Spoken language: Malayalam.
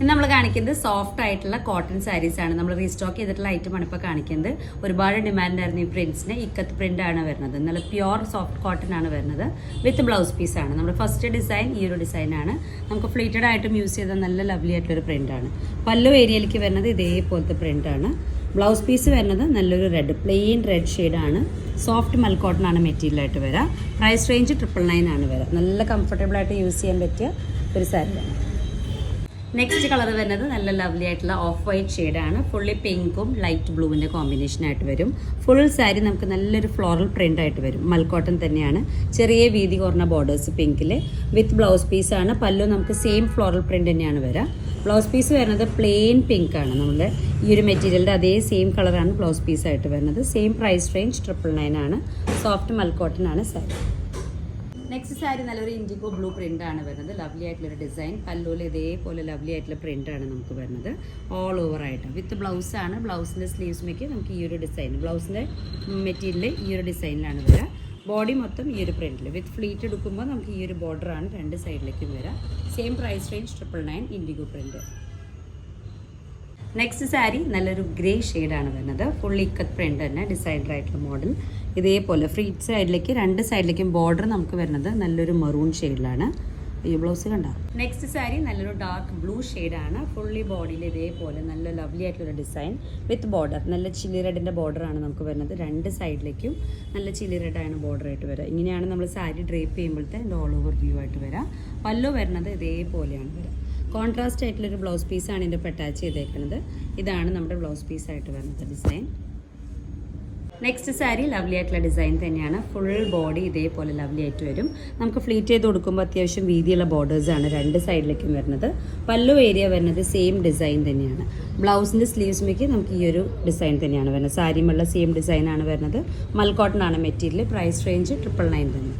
ഇന്ന് നമ്മൾ കാണിക്കുന്നത് സോഫ്റ്റ് ആയിട്ടുള്ള കോട്ടൺ സാരീസ് ആണ്. നമ്മൾ റീസ്റ്റോക്ക് ചെയ്തിട്ടുള്ള ഐറ്റം ആണ് ഇപ്പോൾ കാണിക്കുന്നത്. ഒരുപാട് ഡിമാൻഡ് ആയിരുന്നു ഈ പ്രിന്റ്സിന്. ഇക്കത്ത് പ്രിന്റ് ആണ് വരുന്നത്. നല്ല പ്യുവർ സോഫ്റ്റ് കോട്ടൺ ആണ് വരുന്നത്. വിത്ത് ബ്ലൗസ് പീസ് ആണ്. നമ്മുടെ ഫസ്റ്റ് ഡിസൈൻ ഈ ഒരു ഡിസൈൻ ആണ്. നമുക്ക് ഫ്ലീറ്റഡ് ആയിട്ടും യൂസ് ചെയ്ത നല്ല ലവ്ലി ആയിട്ടുള്ളൊരു പ്രിന്റ് ആണ്. പല്ലു ഏരിയയിലേക്ക് വരുന്നത് ഇതേപോലത്തെ പ്രിന്റ് ആണ്. ബ്ലൗസ് പീസ് വരുന്നത് നല്ലൊരു റെഡ്, പ്ലെയിൻ റെഡ് ഷെയ്ഡാണ്. സോഫ്റ്റ് മൽ കോട്ടൺ ആണ് മെറ്റീരിയൽ ആയിട്ട് വരിക. പ്രൈസ് റേഞ്ച് 999 ആണ് വരിക. നല്ല കംഫർട്ടബിൾ ആയിട്ട് യൂസ് ചെയ്യാൻ പറ്റിയ ഒരു സാരിയാണ്. നെക്സ്റ്റ് കളർ വരുന്നത് നല്ല ലവ്ലി ആയിട്ടുള്ള ഓഫ് വൈറ്റ് ഷെയ്ഡാണ്. ഫുള്ളി പിങ്കും ലൈറ്റ് ബ്ലൂവിൻ്റെ കോമ്പിനേഷൻ ആയിട്ട് വരും. ഫുൾ സാരി നമുക്ക് നല്ലൊരു ഫ്ലോറൽ പ്രിൻ്റ് ആയിട്ട് വരും. മൽക്കോട്ടൺ തന്നെയാണ്. ചെറിയ വീതി കുറഞ്ഞ ബോർഡേഴ്സ് പിങ്കിൽ വിത്ത് ബ്ലൗസ് പീസാണ്. പല്ലു നമുക്ക് സെയിം ഫ്ലോറൽ പ്രിൻ്റ് തന്നെയാണ് വരിക. ബ്ലൗസ് പീസ് വരുന്നത് പ്ലെയിൻ പിങ്ക് ആണ്. നമ്മുടെ ഈ ഒരു മെറ്റീരിയലിൻ്റെ അതേ സെയിം കളറാണ് ബ്ലൗസ് പീസായിട്ട് വരുന്നത്. സെയിം പ്രൈസ് റേഞ്ച് 999 ആണ്. സോഫ്റ്റ് മൽക്കോട്ടൺ ആണ് സാരി. നെക്സ്റ്റ് സാരി നല്ലൊരു ഇൻഡിഗോ ബ്ലൂ പ്രിന്റ് ആണ് വരുന്നത്. ലവ്ലി ആയിട്ടുള്ളൊരു ഡിസൈൻ. പല്ലുവിൽ ഇതേപോലെ ലവ്ലി ആയിട്ടുള്ള പ്രിന്റ് ആണ് നമുക്ക് വരുന്നത്. ഓൾ ഓവർ ആയിട്ട് വിത്ത് ബ്ലൗസ് ആണ്. ബ്ലൗസിൻ്റെ സ്ലീവ്സിലേക്ക് നമുക്ക് ഈ ഒരു ഡിസൈൻ, ബ്ലൗസിൻ്റെ മെറ്റീരിയൽ ഈ ഒരു ഡിസൈനിലാണ് വരിക. ബോഡി മൊത്തം ഈ ഒരു പ്രിന്റിൽ വിത്ത് ഫ്ലീറ്റ് എടുക്കുമ്പോൾ നമുക്ക് ഈ ഒരു ബോർഡറാണ് രണ്ട് സൈഡിലേക്കും വരിക. Same price range 999 indigo print. Next sari നല്ലൊരു ഗ്രേ ഷെയ്ഡാണ് വരുന്നത്. ഫുള്ളി ഇക്കത്ത് പ്രിന്റ് തന്നെ, ഡിസൈനർ ആയിട്ടുള്ള മോഡൽ. ഇതേപോലെ ഫ്രീറ്റ് സൈഡിലേക്ക് രണ്ട് സൈഡിലേക്കും ബോർഡർ നമുക്ക് വരുന്നത് നല്ലൊരു മെറൂൺ ഷെയ്ഡിലാണ്. ഈ ബ്ലൗസ് കണ്ടോ. നെക്സ്റ്റ് സാരി നല്ലൊരു ഡാർക്ക് ബ്ലൂ ഷെയ്ഡാണ്. ഫുള്ളി ബോഡിയിൽ ഇതേപോലെ നല്ല ലവ്ലി ആയിട്ടുള്ള ഡിസൈൻ വിത്ത് ബോർഡർ. നല്ല ചില്ലി റെഡിൻ്റെ ബോർഡറാണ് നമുക്ക് വരുന്നത്. രണ്ട് സൈഡിലേക്കും നല്ല ചില്ലി റെഡാണ് ബോർഡർ ആയിട്ട് വരിക. ഇങ്ങനെയാണ് നമ്മൾ സാരി ഡ്രേപ്പ് ചെയ്യുമ്പോഴത്തെ ഓൾ ഓവർ വ്യൂ ആയിട്ട് വരിക. പല്ലു വരുന്നത് ഇതേപോലെയാണ് വരിക. കോൺട്രാസ്റ്റ് ആയിട്ടുള്ളൊരു ബ്ലൗസ് പീസാണ് ഇതിൻ്റെ ഇപ്പോൾ അറ്റാച്ച് ചെയ്തേക്കുന്നത്. ഇതാണ് നമ്മുടെ ബ്ലൗസ് പീസായിട്ട് വരുന്നത് ഡിസൈൻ. നെക്സ്റ്റ് സാരി ലവ്ലി ആയിട്ടുള്ള ഡിസൈൻ തന്നെയാണ്. ഫുൾ ബോഡി ഇതേപോലെ ലവ്ലി ആയിട്ട് വരും. നമുക്ക് ഫ്ലീറ്റ് ചെയ്ത് കൊടുക്കുമ്പോൾ അത്യാവശ്യം വീതിയുള്ള ബോർഡേഴ്സാണ് രണ്ട് സൈഡിലേക്കും വരുന്നത്. പല്ലു ഏരിയ വരുന്നത് സെയിം ഡിസൈൻ തന്നെയാണ്. ബ്ലൗസിൻ്റെ സ്ലീവ്സിലേക്ക് നമുക്ക് ഈ ഒരു ഡിസൈൻ തന്നെയാണ് വരുന്നത്. സാരിയുമുള്ള സെയിം ഡിസൈനാണ് വരുന്നത്. മൽക്കോട്ടൺ ആണ് മെറ്റീരിയൽ. പ്രൈസ് റേഞ്ച് 999 തന്നെ.